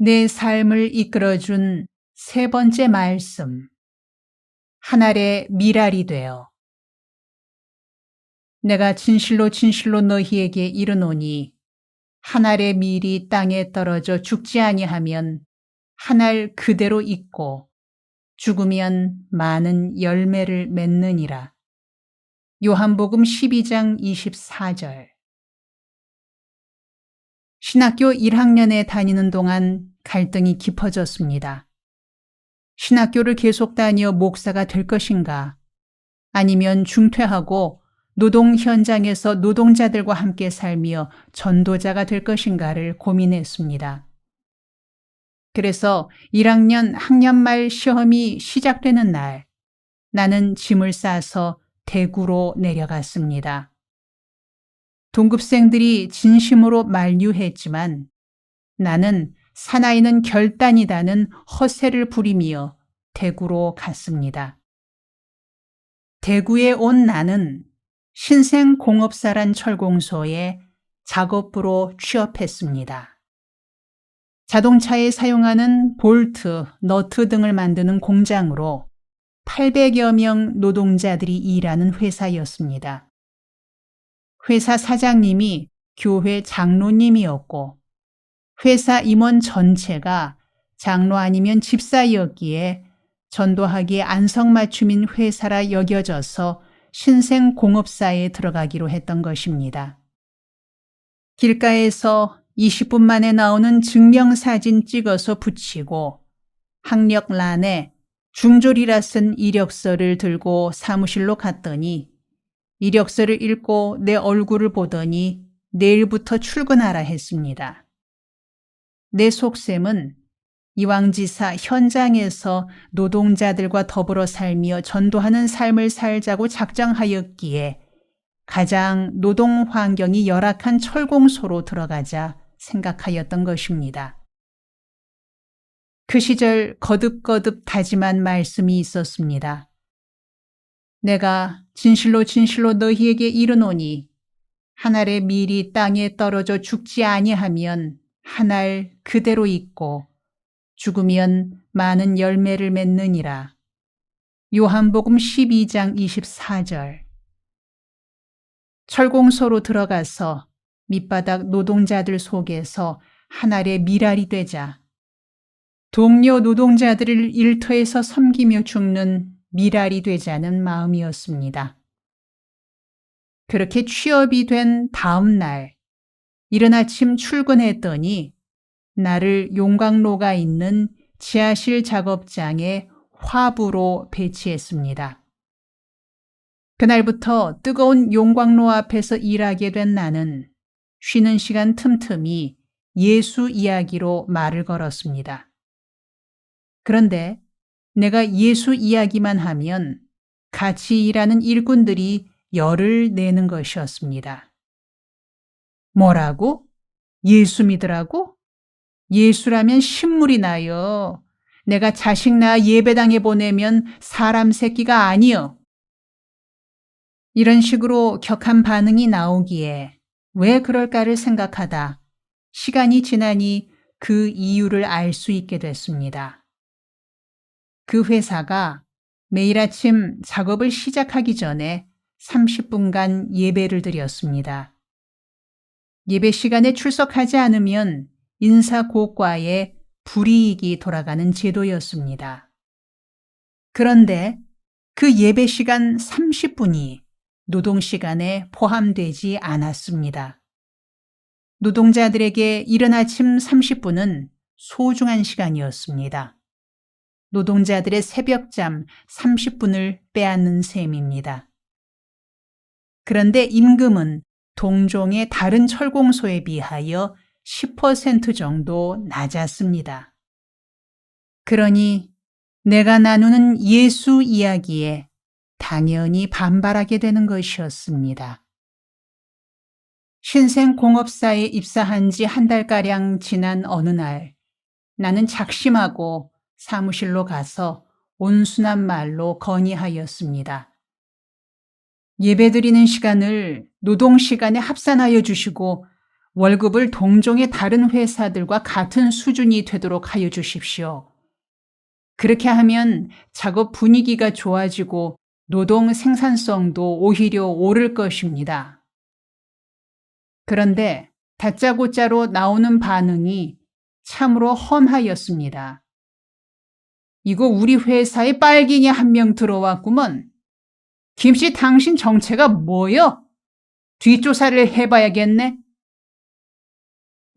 내 삶을 이끌어준 세 번째 말씀. 한 알의 밀알이 되어. 내가 진실로 진실로 너희에게 이르노니 한 알의 밀이 땅에 떨어져 죽지 아니하면 한 알 그대로 있고 죽으면 많은 열매를 맺느니라. 요한복음 12장 24절. 신학교 1학년에 다니는 동안 갈등이 깊어졌습니다. 신학교를 계속 다녀 목사가 될 것인가? 아니면 중퇴하고 노동 현장에서 노동자들과 함께 살며 전도자가 될 것인가를 고민했습니다. 그래서 1학년 학년 말 시험이 시작되는 날, 나는 짐을 싸서 대구로 내려갔습니다. 동급생들이 진심으로 만류했지만 나는 사나이는 결단이다는 허세를 부리며 대구로 갔습니다. 대구에 온 나는 신생공업사란 철공소에 작업부로 취업했습니다. 자동차에 사용하는 볼트, 너트 등을 만드는 공장으로 800여 명 노동자들이 일하는 회사였습니다. 회사 사장님이 교회 장로님이었고 회사 임원 전체가 장로 아니면 집사였기에 전도하기에 안성맞춤인 회사라 여겨져서 신생공업사에 들어가기로 했던 것입니다. 길가에서 20분 만에 나오는 증명사진 찍어서 붙이고 학력란에 중졸이라 쓴 이력서를 들고 사무실로 갔더니 이력서를 읽고 내 얼굴을 보더니 내일부터 출근하라 했습니다. 내 속셈은 이왕지사 현장에서 노동자들과 더불어 살며 전도하는 삶을 살자고 작정하였기에 가장 노동 환경이 열악한 철공소로 들어가자 생각하였던 것입니다. 그 시절 거듭거듭 다짐한 말씀이 있었습니다. 내가 진실로 진실로 너희에게 이르노니 한 알의 밀이 땅에 떨어져 죽지 아니하면 한 알 그대로 있고 죽으면 많은 열매를 맺느니라. 요한복음 12장 24절. 철공소로 들어가서 밑바닥 노동자들 속에서 한 알의 밀알이 되자 동료 노동자들을 일터에서 섬기며 죽는 밀알이 되자는 마음이었습니다. 그렇게 취업이 된 다음 날 이른 아침 출근했더니 나를 용광로가 있는 지하실 작업장에 화부로 배치했습니다. 그날부터 뜨거운 용광로 앞에서 일하게 된 나는 쉬는 시간 틈틈이 예수 이야기로 말을 걸었습니다. 그런데 내가 예수 이야기만 하면 같이 일하는 일꾼들이 열을 내는 것이었습니다. 뭐라고? 예수 믿으라고? 예수라면 신물이 나요. 내가 자식 낳아 예배당에 보내면 사람 새끼가 아니여. 이런 식으로 격한 반응이 나오기에 왜 그럴까를 생각하다 시간이 지나니 그 이유를 알 수 있게 됐습니다. 그 회사가 매일 아침 작업을 시작하기 전에 30분간 예배를 드렸습니다. 예배 시간에 출석하지 않으면 인사고과에 불이익이 돌아가는 제도였습니다. 그런데 그 예배 시간 30분이 노동 시간에 포함되지 않았습니다. 노동자들에게 이른 아침 30분은 소중한 시간이었습니다. 노동자들의 새벽잠 30분을 빼앗는 셈입니다. 그런데 임금은 동종의 다른 철공소에 비하여 10% 정도 낮았습니다. 그러니 내가 나누는 예수 이야기에 당연히 반발하게 되는 것이었습니다. 신생공업사에 입사한 지 한 달가량 지난 어느 날 나는 작심하고 사무실로 가서 온순한 말로 건의하였습니다. 예배드리는 시간을 노동 시간에 합산하여 주시고 월급을 동종의 다른 회사들과 같은 수준이 되도록 하여 주십시오. 그렇게 하면 작업 분위기가 좋아지고 노동 생산성도 오히려 오를 것입니다. 그런데 다짜고짜로 나오는 반응이 참으로 험하였습니다. 이거 우리 회사에 빨갱이 한 명 들어왔구먼. 김씨 당신 정체가 뭐여? 뒷조사를 해봐야겠네.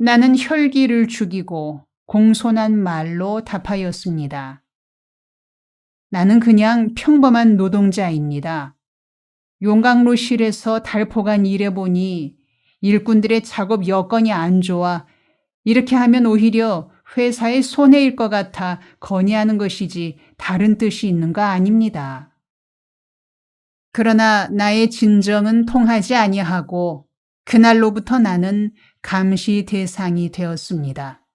나는 혈기를 죽이고 공손한 말로 답하였습니다. 나는 그냥 평범한 노동자입니다. 용광로실에서 달포간 일해보니 일꾼들의 작업 여건이 안 좋아 이렇게 하면 오히려 회사의 손해일 것 같아 건의하는 것이지 다른 뜻이 있는 거 아닙니다. 그러나 나의 진정은 통하지 아니하고 그날로부터 나는 감시 대상이 되었습니다.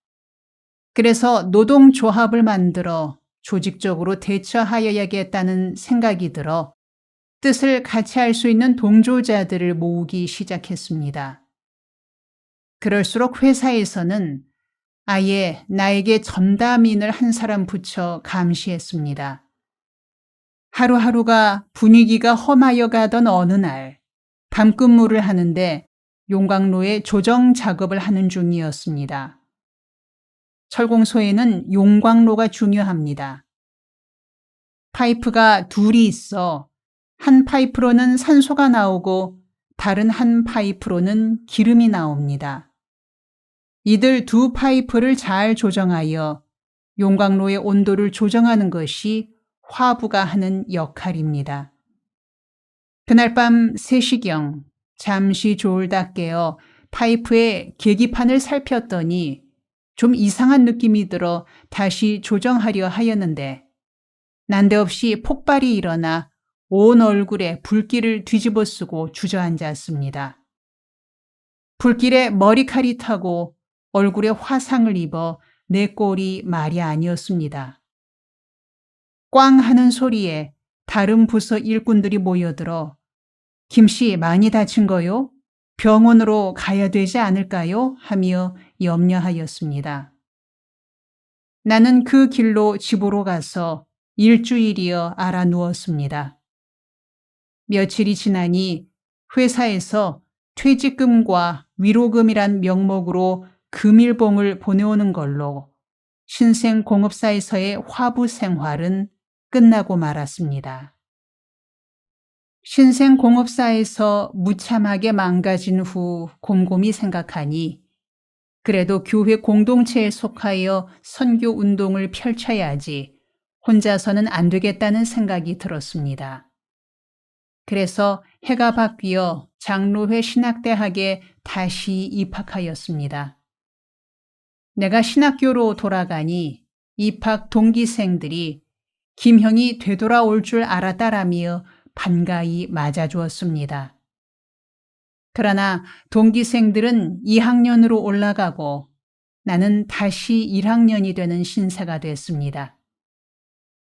그래서 노동조합을 만들어 조직적으로 대처하여야겠다는 생각이 들어 뜻을 같이 할 수 있는 동조자들을 모으기 시작했습니다. 그럴수록 회사에서는 아예 나에게 전담인을 한 사람 붙여 감시했습니다. 하루하루가 분위기가 험하여 가던 어느 날 밤근무를 하는데 용광로에 조정 작업을 하는 중이었습니다. 철공소에는 용광로가 중요합니다. 파이프가 둘이 있어 한 파이프로는 산소가 나오고 다른 한 파이프로는 기름이 나옵니다. 이들 두 파이프를 잘 조정하여 용광로의 온도를 조정하는 것이 화부가 하는 역할입니다. 그날 밤 3시경 잠시 졸다 깨어 파이프의 계기판을 살폈더니 좀 이상한 느낌이 들어 다시 조정하려 하였는데 난데없이 폭발이 일어나 온 얼굴에 불길을 뒤집어 쓰고 주저앉았습니다. 불길에 머리칼이 타고 얼굴에 화상을 입어 내 꼴이 말이 아니었습니다. 꽝 하는 소리에 다른 부서 일꾼들이 모여들어 김씨 많이 다친 거요? 병원으로 가야 되지 않을까요? 하며 염려하였습니다. 나는 그 길로 집으로 가서 일주일이여 알아 누웠습니다. 며칠이 지나니 회사에서 퇴직금과 위로금이란 명목으로 금일봉을 보내오는 걸로 신생공업사에서의 화부 생활은 끝나고 말았습니다. 신생공업사에서 무참하게 망가진 후 곰곰이 생각하니 그래도 교회 공동체에 속하여 선교 운동을 펼쳐야지 혼자서는 안 되겠다는 생각이 들었습니다. 그래서 해가 바뀌어 장로회 신학대학에 다시 입학하였습니다. 내가 신학교로 돌아가니 입학 동기생들이 김형이 되돌아올 줄 알았다라며 반가이 맞아주었습니다. 그러나 동기생들은 2학년으로 올라가고 나는 다시 1학년이 되는 신세가 됐습니다.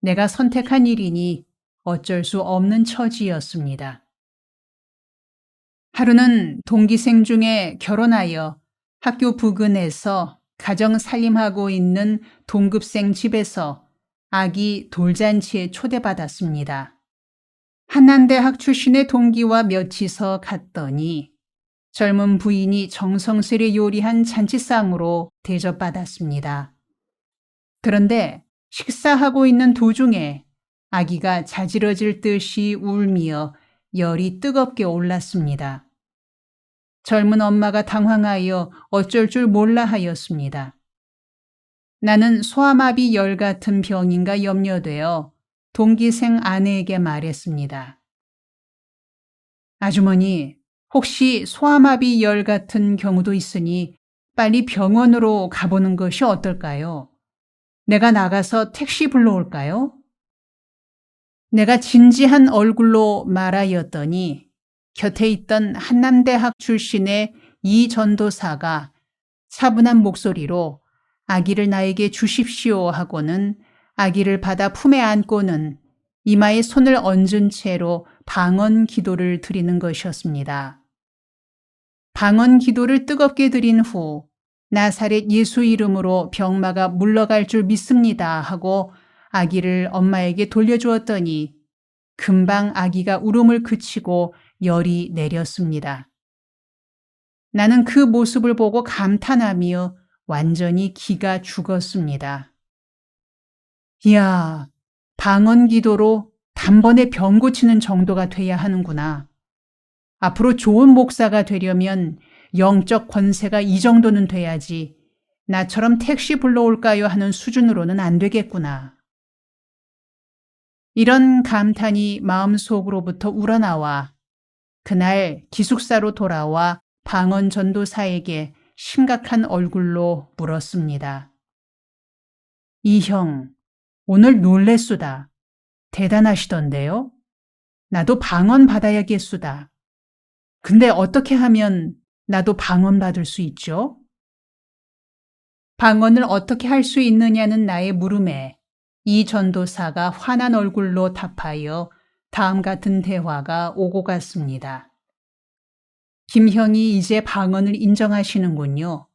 내가 선택한 일이니 어쩔 수 없는 처지였습니다. 하루는 동기생 중에 결혼하여 학교 부근에서 가정 살림하고 있는 동급생 집에서 아기 돌잔치에 초대받았습니다. 한남대학 출신의 동기와 며치서 갔더니 젊은 부인이 정성스레 요리한 잔치상으로 대접받았습니다. 그런데 식사하고 있는 도중에 아기가 자지러질 듯이 울며 열이 뜨겁게 올랐습니다. 젊은 엄마가 당황하여 어쩔 줄 몰라 하였습니다. 나는 소아마비 열 같은 병인가 염려되어 동기생 아내에게 말했습니다. 아주머니, 혹시 소아마비 열 같은 경우도 있으니 빨리 병원으로 가보는 것이 어떨까요? 내가 나가서 택시 불러올까요? 내가 진지한 얼굴로 말하였더니 곁에 있던 한남대학 출신의 이 전도사가 차분한 목소리로 아기를 나에게 주십시오 하고는 아기를 받아 품에 안고는 이마에 손을 얹은 채로 방언 기도를 드리는 것이었습니다. 방언 기도를 뜨겁게 드린 후 나사렛 예수 이름으로 병마가 물러갈 줄 믿습니다 하고 아기를 엄마에게 돌려주었더니 금방 아기가 울음을 그치고 열이 내렸습니다. 나는 그 모습을 보고 감탄하며 완전히 기가 죽었습니다. 이야, 방언 기도로 단번에 병 고치는 정도가 돼야 하는구나. 앞으로 좋은 목사가 되려면 영적 권세가 이 정도는 돼야지 나처럼 택시 불러올까요 하는 수준으로는 안 되겠구나. 이런 감탄이 마음속으로부터 우러나와 그날 기숙사로 돌아와 방언 전도사에게 심각한 얼굴로 물었습니다. 이 형, 오늘 놀랬수다. 대단하시던데요? 나도 방언 받아야겠수다. 근데 어떻게 하면 나도 방언 받을 수 있죠? 방언을 어떻게 할 수 있느냐는 나의 물음에 이 전도사가 환한 얼굴로 답하여 다음 같은 대화가 오고 갔습니다. 김형이 이제 방언을 인정하시는군요.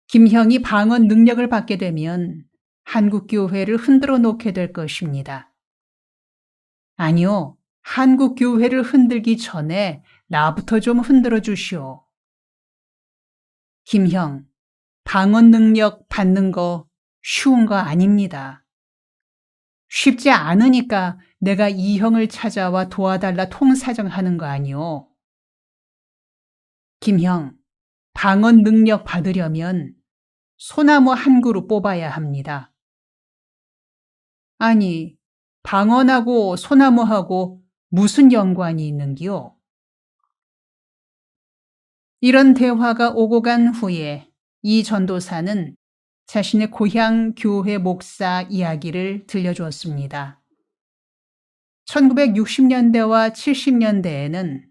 김형이 방언 능력을 받게 되면 한국교회를 흔들어 놓게 될 것입니다. 아니요, 한국교회를 흔들기 전에 나부터 좀 흔들어 주시오. 김형, 방언 능력 받는 거 쉬운 거 아닙니다. 쉽지 않으니까 내가 이 형을 찾아와 도와달라 통사정하는 거 아니오. 김형, 방언 능력 받으려면 소나무 한 그루 뽑아야 합니다. 아니, 방언하고 소나무하고 무슨 연관이 있는기요? 이런 대화가 오고 간 후에 이 전도사는 자신의 고향 교회 목사 이야기를 들려주었습니다. 1960년대와 70년대에는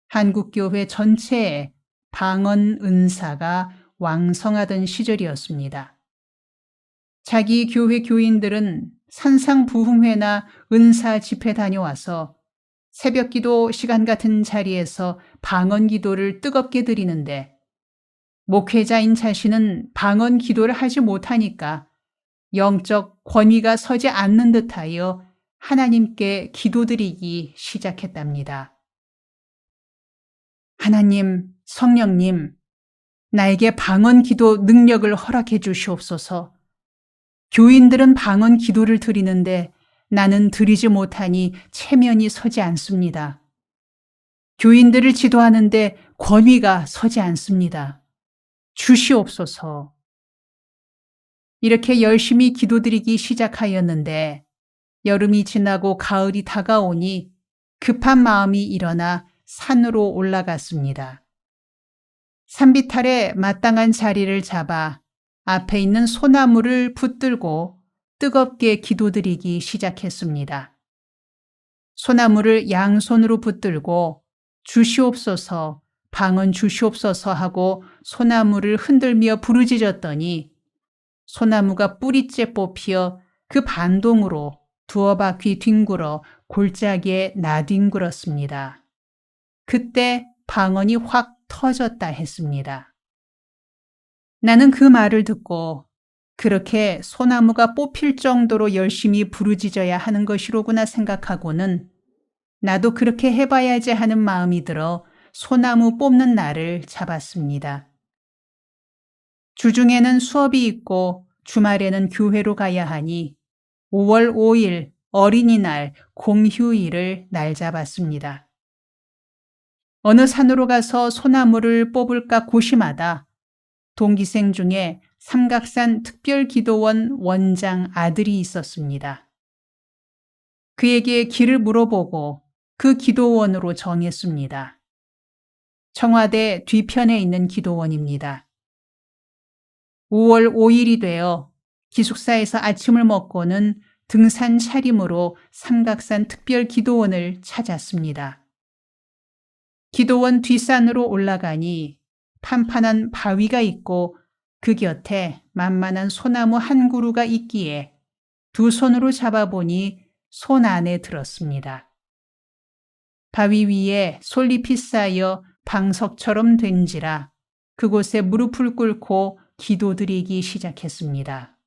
한국교회 전체에 방언 은사가 왕성하던 시절이었습니다. 자기 교회 교인들은 산상부흥회나 은사 집회 다녀와서 새벽기도 시간 같은 자리에서 방언 기도를 뜨겁게 드리는데 목회자인 자신은 방언 기도를 하지 못하니까 영적 권위가 서지 않는 듯하여 하나님께 기도드리기 시작했답니다. 하나님, 성령님, 나에게 방언 기도 능력을 허락해 주시옵소서. 교인들은 방언 기도를 드리는데 나는 드리지 못하니 체면이 서지 않습니다. 교인들을 지도하는데 권위가 서지 않습니다. 주시옵소서. 이렇게 열심히 기도드리기 시작하였는데 여름이 지나고 가을이 다가오니 급한 마음이 일어나 산으로 올라갔습니다. 산비탈에 마땅한 자리를 잡아 앞에 있는 소나무를 붙들고 뜨겁게 기도드리기 시작했습니다. 소나무를 양손으로 붙들고 주시옵소서, 방언 주시옵소서 하고 소나무를 흔들며 부르짖었더니 소나무가 뿌리째 뽑혀 그 반동으로 두어 바퀴 뒹굴어 골짜기에 나뒹굴었습니다. 그때 방언이 확 터졌다 했습니다. 나는 그 말을 듣고 그렇게 소나무가 뽑힐 정도로 열심히 부르짖어야 하는 것이로구나 생각하고는 나도 그렇게 해봐야지 하는 마음이 들어 소나무 뽑는 날을 잡았습니다. 주중에는 수업이 있고 주말에는 교회로 가야 하니 5월 5일 어린이날 공휴일을 날 잡았습니다. 어느 산으로 가서 소나무를 뽑을까 고심하다 동기생 중에 삼각산 특별기도원 원장 아들이 있었습니다. 그에게 길을 물어보고 그 기도원으로 정했습니다. 청와대 뒤편에 있는 기도원입니다. 5월 5일이 되어 기숙사에서 아침을 먹고는 등산 차림으로 삼각산 특별기도원을 찾았습니다. 기도원 뒷산으로 올라가니 판판한 바위가 있고 그 곁에 만만한 소나무 한 그루가 있기에 두 손으로 잡아보니 손 안에 들었습니다. 바위 위에 솔잎이 쌓여 방석처럼 된지라 그곳에 무릎을 꿇고 기도드리기 시작했습니다.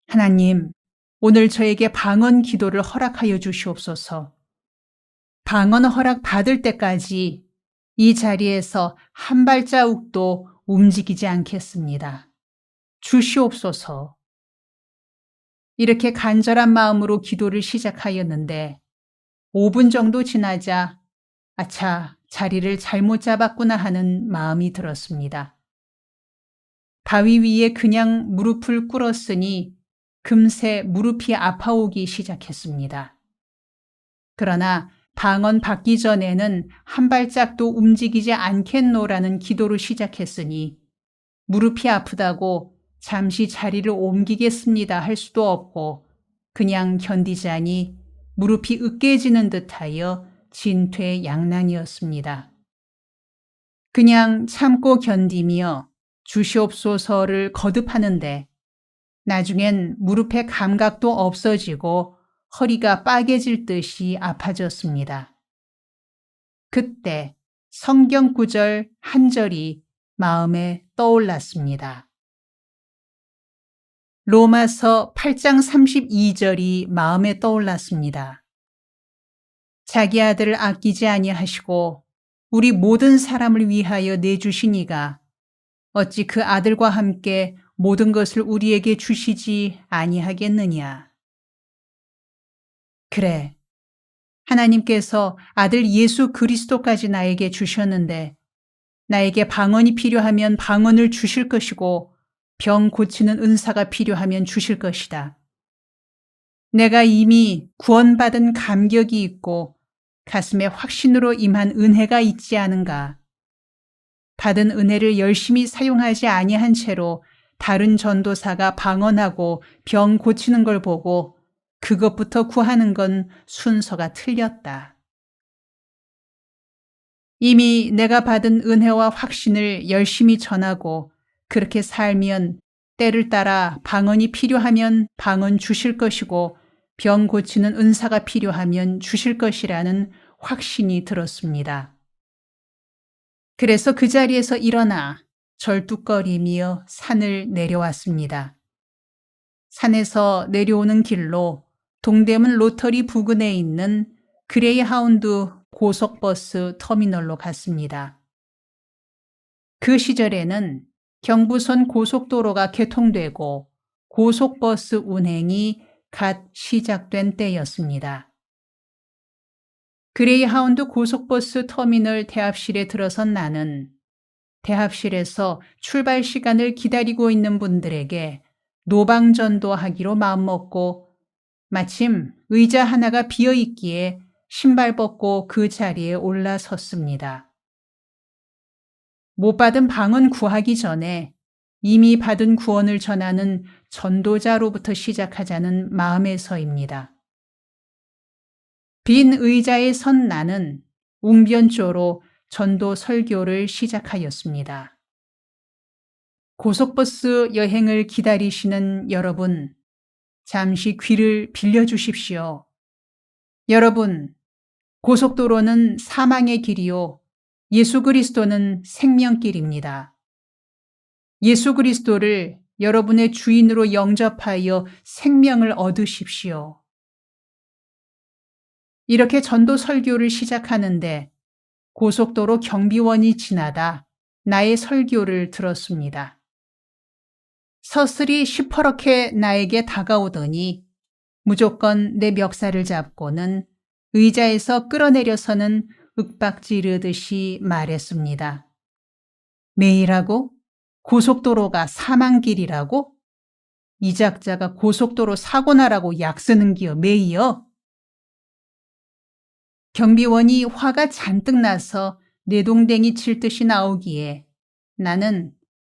하나님, 오늘 저에게 방언 기도를 허락하여 주시옵소서. 방언 허락 받을 때까지 이 자리에서 한 발자국도 움직이지 않겠습니다. 주시옵소서. 이렇게 간절한 마음으로 기도를 시작하였는데 5분 정도 지나자 아차, 자리를 잘못 잡았구나 하는 마음이 들었습니다. 바위 위에 그냥 무릎을 꿇었으니 금세 무릎이 아파오기 시작했습니다. 그러나 방언 받기 전에는 한 발짝도 움직이지 않겠노라는 기도로 시작했으니 무릎이 아프다고 잠시 자리를 옮기겠습니다 할 수도 없고 그냥 견디자니 무릎이 으깨지는 듯하여 진퇴양난이었습니다. 그냥 참고 견디며 주시옵소서를 거듭하는데 나중엔 무릎의 감각도 없어지고 허리가 빠개질 듯이 아파졌습니다. 그때 성경 구절 한 절이 마음에 떠올랐습니다. 로마서 8장 32절이 마음에 떠올랐습니다. 자기 아들을 아끼지 아니하시고 우리 모든 사람을 위하여 내주시니가 어찌 그 아들과 함께 모든 것을 우리에게 주시지 아니하겠느냐. 그래, 하나님께서 아들 예수 그리스도까지 나에게 주셨는데 나에게 방언이 필요하면 방언을 주실 것이고 병 고치는 은사가 필요하면 주실 것이다. 내가 이미 구원받은 감격이 있고 가슴에 확신으로 임한 은혜가 있지 않은가. 받은 은혜를 열심히 사용하지 아니한 채로 다른 전도사가 방언하고 병 고치는 걸 보고 그것부터 구하는 건 순서가 틀렸다. 이미 내가 받은 은혜와 확신을 열심히 전하고 그렇게 살면 때를 따라 방언이 필요하면 방언 주실 것이고 병 고치는 은사가 필요하면 주실 것이라는 확신이 들었습니다. 그래서 그 자리에서 일어나 절뚝거리며 산을 내려왔습니다. 산에서 내려오는 길로 동대문 로터리 부근에 있는 그레이하운드 고속버스 터미널로 갔습니다. 그 시절에는 경부선 고속도로가 개통되고 고속버스 운행이 갓 시작된 때였습니다. 그레이하운드 고속버스 터미널 대합실에 들어선 나는 대합실에서 출발 시간을 기다리고 있는 분들에게 노방전도하기로 마음먹고 마침 의자 하나가 비어있기에 신발 벗고 그 자리에 올라섰습니다. 못 받은 방언 구하기 전에 이미 받은 구원을 전하는 전도자로부터 시작하자는 마음에서입니다. 빈 의자에 선 나는 웅변조로 전도 설교를 시작하였습니다. 고속버스 여행을 기다리시는 여러분, 잠시 귀를 빌려주십시오. 여러분, 고속도로는 사망의 길이요, 예수 그리스도는 생명길입니다. 예수 그리스도를 여러분의 주인으로 영접하여 생명을 얻으십시오. 이렇게 전도 설교를 시작하는데 고속도로 경비원이 지나다 나의 설교를 들었습니다. 서슬이 시퍼렇게 나에게 다가오더니 무조건 내 멱살을 잡고는 의자에서 끌어내려서는 윽박지르듯이 말했습니다. 매일하고 고속도로가 사망길이라고? 이 작자가 고속도로 사고나라고 약쓰는기여 매이여? 경비원이 화가 잔뜩 나서 내동댕이 칠 듯이 나오기에 나는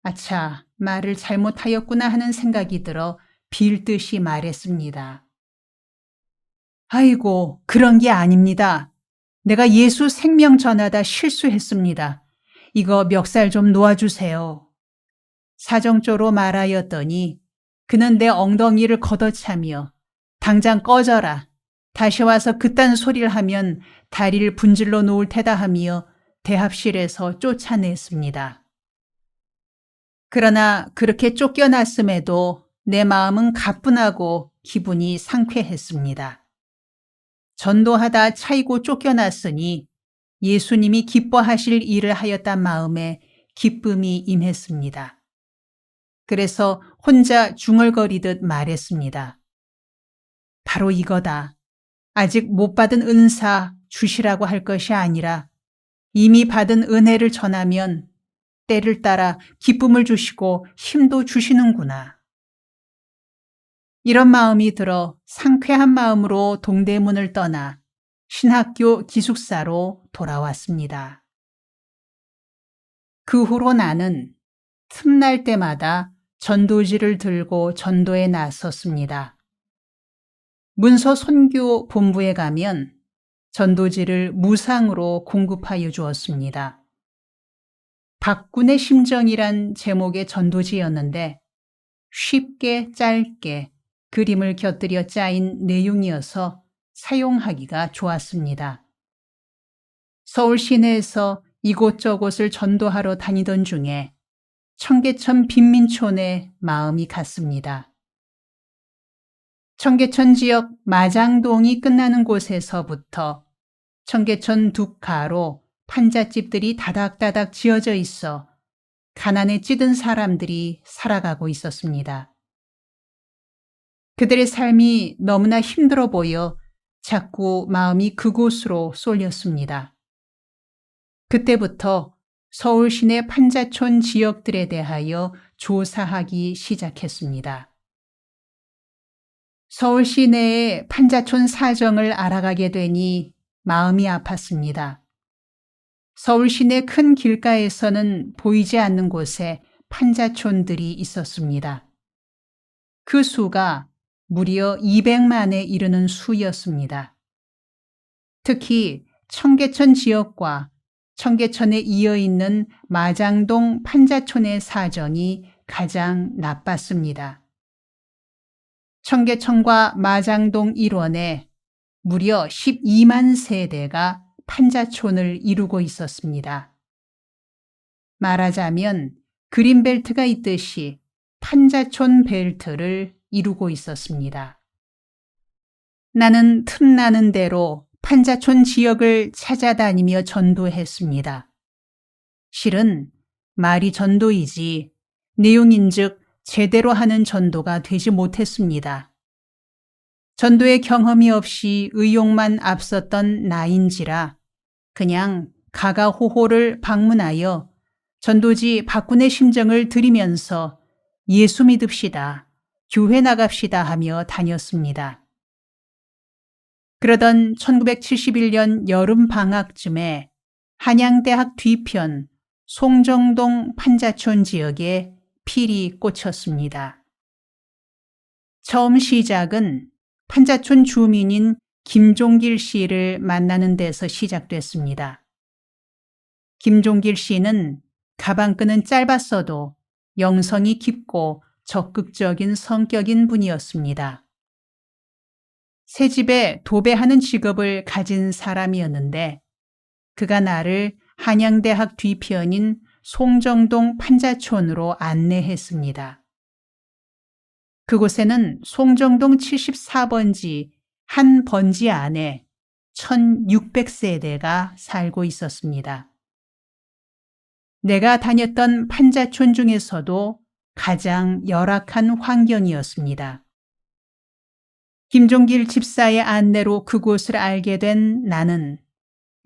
아차, 말을 잘못하였구나 하는 생각이 들어 빌 듯이 말했습니다. 아이고, 그런 게 아닙니다. 내가 예수 생명 전하다 실수했습니다. 이거 멱살 좀 놓아주세요. 사정조로 말하였더니 그는 내 엉덩이를 걷어차며 당장 꺼져라. 다시 와서 그딴 소리를 하면 다리를 분질러 놓을 테다 하며 대합실에서 쫓아냈습니다. 그러나 그렇게 쫓겨났음에도 내 마음은 가뿐하고 기분이 상쾌했습니다. 전도하다 차이고 쫓겨났으니 예수님이 기뻐하실 일을 하였단 마음에 기쁨이 임했습니다. 그래서 혼자 중얼거리듯 말했습니다. 바로 이거다. 아직 못 받은 은사 주시라고 할 것이 아니라 이미 받은 은혜를 전하면 때를 따라 기쁨을 주시고 힘도 주시는구나. 이런 마음이 들어 상쾌한 마음으로 동대문을 떠나 신학교 기숙사로 돌아왔습니다. 그 후로 나는 틈날 때마다 전도지를 들고 전도에 나섰습니다. 문서 선교 본부에 가면 전도지를 무상으로 공급하여 주었습니다. 박군의 심정이란 제목의 전도지였는데 쉽게 짧게 그림을 곁들여 짜인 내용이어서 사용하기가 좋았습니다. 서울 시내에서 이곳저곳을 전도하러 다니던 중에 청계천 빈민촌에 마음이 갔습니다. 청계천 지역 마장동이 끝나는 곳에서부터 청계천 두 가로 판잣집들이 다닥다닥 지어져 있어 가난에 찌든 사람들이 살아가고 있었습니다. 그들의 삶이 너무나 힘들어 보여 자꾸 마음이 그곳으로 쏠렸습니다. 그때부터 서울 시내 판자촌 지역들에 대하여 조사하기 시작했습니다. 서울 시내의 판자촌 사정을 알아가게 되니 마음이 아팠습니다. 서울 시내 큰 길가에서는 보이지 않는 곳에 판자촌들이 있었습니다. 그 수가 무려 200만에 이르는 수였습니다. 특히 청계천 지역과 청계천에 이어 있는 마장동 판자촌의 사정이 가장 나빴습니다. 청계천과 마장동 일원에 무려 12만 세대가 판자촌을 이루고 있었습니다. 말하자면 그린벨트가 있듯이 판자촌 벨트를 이루고 있었습니다. 나는 틈나는 대로 판자촌 지역을 찾아다니며 전도했습니다. 실은 말이 전도이지 내용인즉 제대로 하는 전도가 되지 못했습니다. 전도의 경험이 없이 의욕만 앞섰던 나인지라 그냥 가가호호를 방문하여 전도지 박군의 심정을 들이면서 예수 믿읍시다, 교회 나갑시다 하며 다녔습니다. 그러던 1971년 여름 방학쯤에 한양대학 뒤편 송정동 판자촌 지역에 필이 꽂혔습니다. 처음 시작은 판자촌 주민인 김종길 씨를 만나는 데서 시작됐습니다. 김종길 씨는 가방끈은 짧았어도 영성이 깊고 적극적인 성격인 분이었습니다. 새집에 도배하는 직업을 가진 사람이었는데 그가 나를 한양대학 뒤편인 송정동 판자촌으로 안내했습니다. 그곳에는 송정동 74번지 한 번지 안에 1600세대가 살고 있었습니다. 내가 다녔던 판자촌 중에서도 가장 열악한 환경이었습니다. 김종길 집사의 안내로 그곳을 알게 된 나는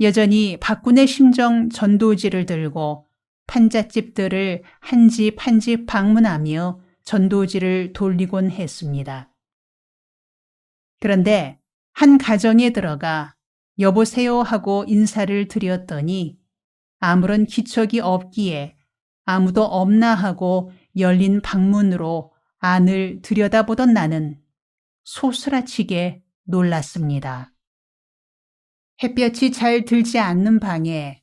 여전히 박군의 심정 전도지를 들고 판잣집들을 한 집 한 집 방문하며 전도지를 돌리곤 했습니다. 그런데 한 가정에 들어가 여보세요 하고 인사를 드렸더니 아무런 기척이 없기에 아무도 없나 하고 열린 방문으로 안을 들여다보던 나는 소스라치게 놀랐습니다. 햇볕이 잘 들지 않는 방에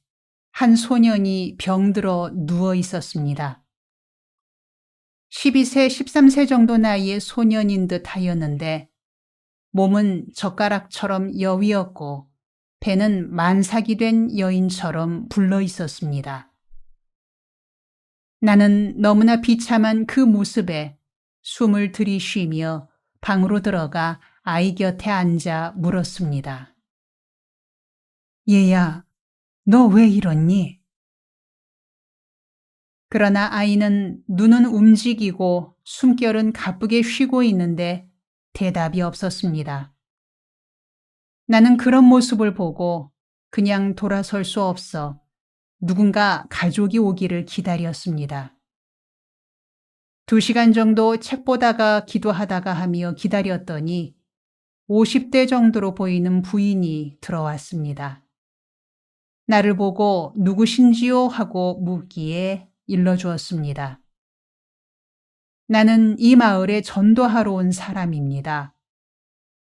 한 소년이 병들어 누워 있었습니다. 12세, 13세 정도 나이의 소년인 듯 하였는데 몸은 젓가락처럼 여위었고 배는 만삭이 된 여인처럼 불러 있었습니다. 나는 너무나 비참한 그 모습에 숨을 들이쉬며 방으로 들어가 아이 곁에 앉아 물었습니다. 얘야, 너 왜 이러니? 그러나 아이는 눈은 움직이고 숨결은 가쁘게 쉬고 있는데 대답이 없었습니다. 나는 그런 모습을 보고 그냥 돌아설 수 없어 누군가 가족이 오기를 기다렸습니다. 2시간 정도 책 보다가 기도하다가 하며 기다렸더니 50대 정도로 보이는 부인이 들어왔습니다. 나를 보고 누구신지요? 하고 묻기에 일러주었습니다. 나는 이 마을에 전도하러 온 사람입니다.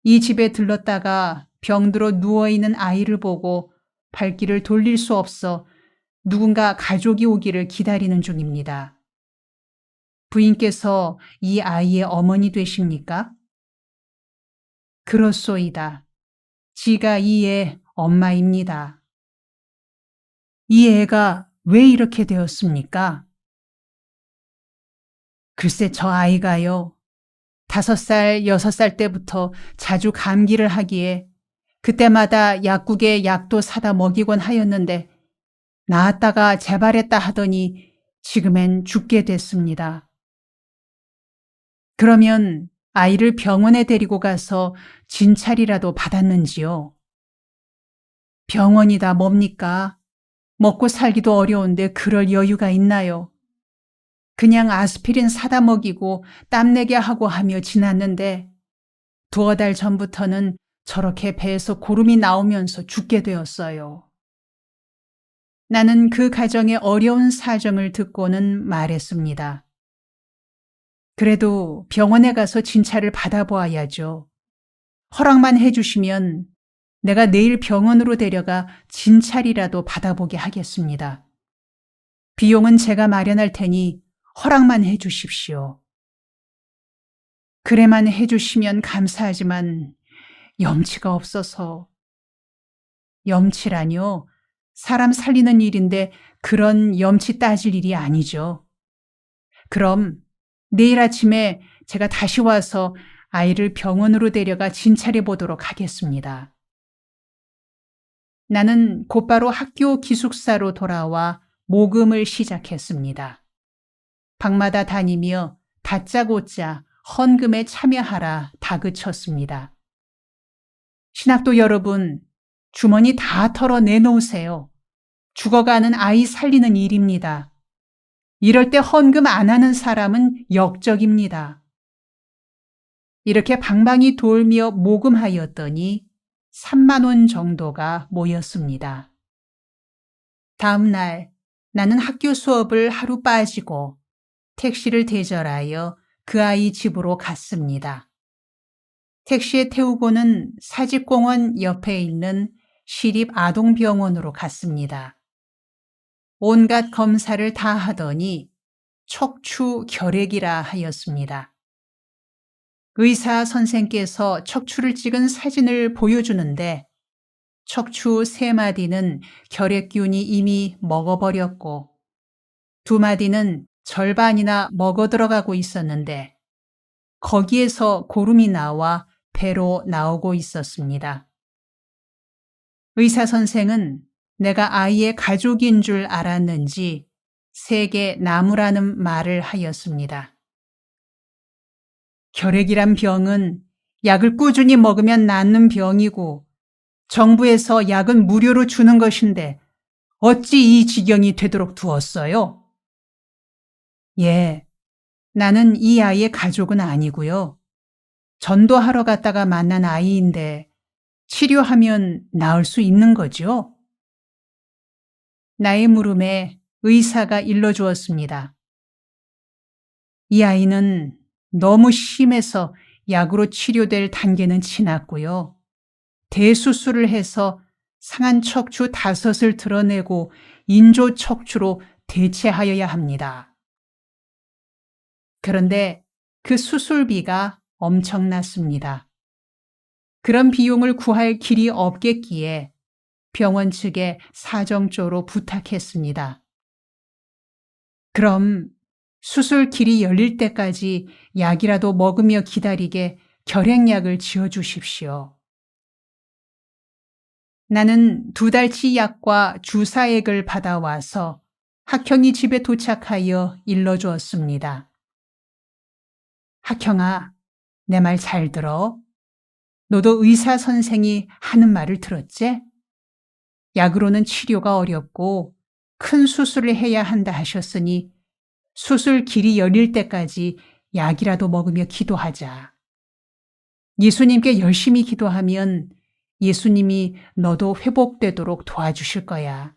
이 집에 들렀다가 병들어 누워있는 아이를 보고 발길을 돌릴 수 없어 누군가 가족이 오기를 기다리는 중입니다. 부인께서 이 아이의 어머니 되십니까? 그렇소이다. 지가 이 애 엄마입니다. 이 애가 왜 이렇게 되었습니까? 글쎄 저 아이가요. 5살, 6살 때부터 자주 감기를 하기에 그때마다 약국에 약도 사다 먹이곤 하였는데 나았다가 재발했다 하더니 지금엔 죽게 됐습니다. 그러면 아이를 병원에 데리고 가서 진찰이라도 받았는지요? 병원이다 뭡니까? 먹고 살기도 어려운데 그럴 여유가 있나요? 그냥 아스피린 사다 먹이고 땀내게 하고 하며 지났는데 2달 전부터는 저렇게 배에서 고름이 나오면서 죽게 되었어요. 나는 그 가정의 어려운 사정을 듣고는 말했습니다. 그래도 병원에 가서 진찰을 받아보아야죠. 허락만 해주시면 내가 내일 병원으로 데려가 진찰이라도 받아보게 하겠습니다. 비용은 제가 마련할 테니 허락만 해주십시오. 그래만 해주시면 감사하지만 염치가 없어서. 염치라뇨? 사람 살리는 일인데 그런 염치 따질 일이 아니죠. 그럼 내일 아침에 제가 다시 와서 아이를 병원으로 데려가 진찰해 보도록 하겠습니다. 나는 곧바로 학교 기숙사로 돌아와 모금을 시작했습니다. 방마다 다니며 다짜고짜 헌금에 참여하라 다그쳤습니다. 신학도 여러분, 주머니 다 털어 내놓으세요. 죽어가는 아이 살리는 일입니다. 이럴 때 헌금 안 하는 사람은 역적입니다. 이렇게 방방이 돌며 모금하였더니 3만 원 정도가 모였습니다. 다음 날 나는 학교 수업을 하루 빠지고 택시를 대절하여 그 아이 집으로 갔습니다. 택시에 태우고는 사직공원 옆에 있는 시립아동병원으로 갔습니다. 온갖 검사를 다 하더니 척추 결핵이라 하였습니다. 의사 선생께서 척추를 찍은 사진을 보여주는데 척추 3마디는 결핵균이 이미 먹어버렸고 2마디는 절반이나 먹어 들어가고 있었는데 거기에서 고름이 나와 배로 나오고 있었습니다. 의사 선생은 내가 아이의 가족인 줄 알았는지 세계 나무라는 말을 하였습니다. 결핵이란 병은 약을 꾸준히 먹으면 낫는 병이고 정부에서 약은 무료로 주는 것인데 어찌 이 지경이 되도록 두었어요? 예, 나는 이 아이의 가족은 아니고요. 전도하러 갔다가 만난 아이인데 치료하면 나을 수 있는 거죠? 나의 물음에 의사가 일러주었습니다. 이 아이는 너무 심해서 약으로 치료될 단계는 지났고요. 대수술을 해서 상한 척추 5을 드러내고 인조 척추로 대체하여야 합니다. 그런데 그 수술비가 엄청났습니다. 그런 비용을 구할 길이 없겠기에 병원 측에 사정조로 부탁했습니다. 그럼 수술 길이 열릴 때까지 약이라도 먹으며 기다리게 결핵약을 지어주십시오. 나는 2달치 약과 주사액을 받아와서 학형이 집에 도착하여 일러주었습니다. 학형아, 내 말 잘 들어. 너도 의사 선생이 하는 말을 들었지? 약으로는 치료가 어렵고 큰 수술을 해야 한다 하셨으니 수술 길이 열릴 때까지 약이라도 먹으며 기도하자. 예수님께 열심히 기도하면 예수님이 너도 회복되도록 도와주실 거야.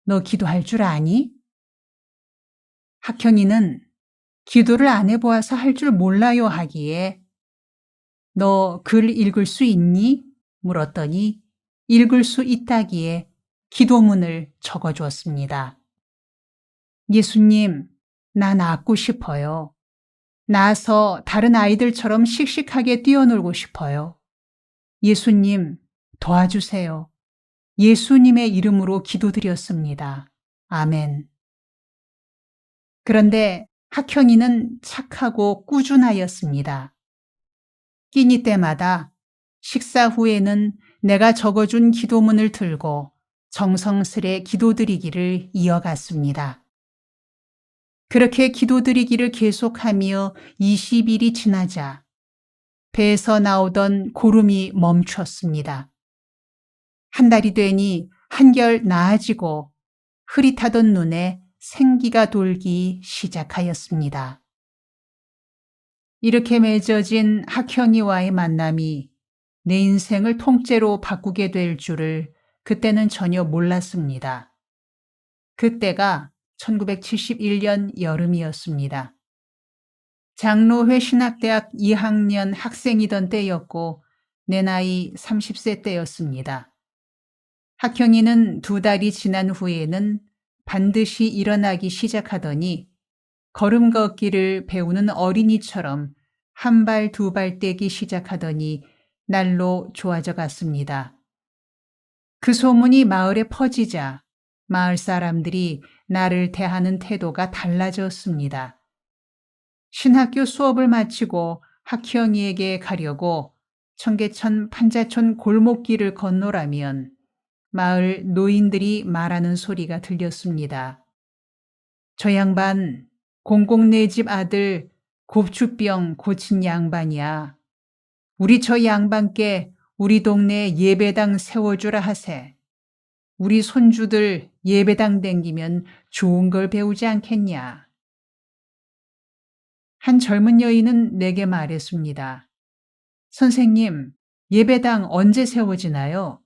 너 기도할 줄 아니? 학형이는 기도를 안 해보아서 할 줄 몰라요 하기에 너 글 읽을 수 있니? 물었더니 읽을 수 있다기에 기도문을 적어주었습니다. 예수님, 나 낫고 싶어요. 나아서 다른 아이들처럼 씩씩하게 뛰어놀고 싶어요. 예수님, 도와주세요. 예수님의 이름으로 기도드렸습니다. 아멘. 그런데 학형이는 착하고 꾸준하였습니다. 끼니 때마다 식사 후에는 내가 적어준 기도문을 들고 정성스레 기도드리기를 이어갔습니다. 그렇게 기도드리기를 계속하며 20일이 지나자 배에서 나오던 고름이 멈췄습니다. 한 달이 되니 한결 나아지고 흐릿하던 눈에 생기가 돌기 시작하였습니다. 이렇게 맺어진 학형이와의 만남이 내 인생을 통째로 바꾸게 될 줄을 그때는 전혀 몰랐습니다. 그때가 1971년 여름이었습니다. 장로회 신학대학 2학년 학생이던 때였고 내 나이 30세 때였습니다. 학형이는 2달이 지난 후에는 반드시 일어나기 시작하더니 걸음 걷기를 배우는 어린이처럼 한 발 두 발 떼기 시작하더니 날로 좋아져 갔습니다. 그 소문이 마을에 퍼지자 마을 사람들이 나를 대하는 태도가 달라졌습니다. 신학교 수업을 마치고 학형이에게 가려고 청계천 판자촌 골목길을 건너라면 마을 노인들이 말하는 소리가 들렸습니다. 저 양반 공공네 집 아들 곱추병 고친 양반이야. 우리 저 양반께 우리 동네 예배당 세워주라 하세. 우리 손주들 예배당 댕기면 좋은 걸 배우지 않겠냐. 한 젊은 여인은 내게 말했습니다. 선생님, 예배당 언제 세워지나요?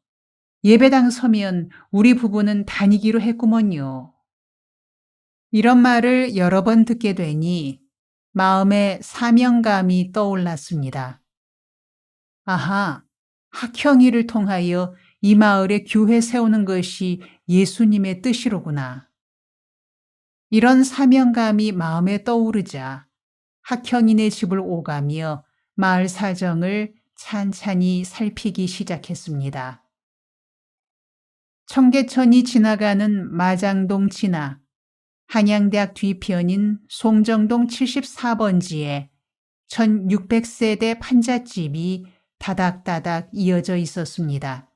예배당 서면 우리 부부는 다니기로 했구먼요. 이런 말을 여러 번 듣게 되니 마음에 사명감이 떠올랐습니다. 아하, 학형이를 통하여 이 마을에 교회 세우는 것이 예수님의 뜻이로구나. 이런 사명감이 마음에 떠오르자 학형이네 집을 오가며 마을 사정을 찬찬히 살피기 시작했습니다. 청계천이 지나가는 마장동 지나 한양대학 뒤편인 송정동 74번지에 1600세대 판잣집이 다닥다닥 이어져 있었습니다.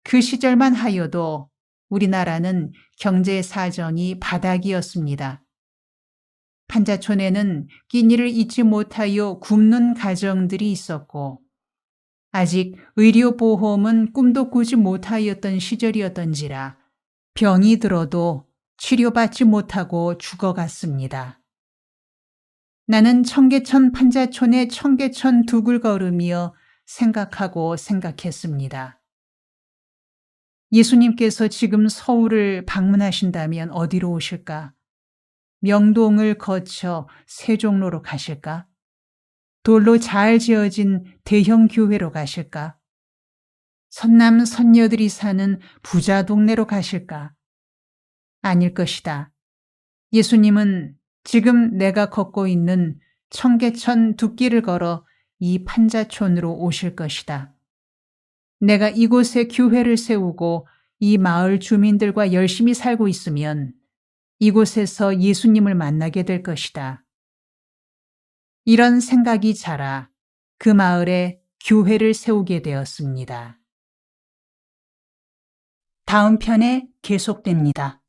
그 시절만 하여도 우리나라는 경제 사정이 바닥이었습니다. 판자촌에는 끼니를 잊지 못하여 굶는 가정들이 있었고 아직 의료보험은 꿈도 꾸지 못하였던 시절이었던지라 병이 들어도 치료받지 못하고 죽어갔습니다. 나는 청계천 판자촌의 청계천 둑을 걸으며 생각했습니다. 예수님께서 지금 서울을 방문하신다면 어디로 오실까? 명동을 거쳐 세종로로 가실까? 돌로 잘 지어진 대형 교회로 가실까? 선남 선녀들이 사는 부자 동네로 가실까? 아닐 것이다. 예수님은 지금 내가 걷고 있는 청계천 둑길을 걸어 이 판자촌으로 오실 것이다. 내가 이곳에 교회를 세우고 이 마을 주민들과 열심히 살고 있으면 이곳에서 예수님을 만나게 될 것이다. 이런 생각이 자라 그 마을에 교회를 세우게 되었습니다. 다음 편에 계속됩니다.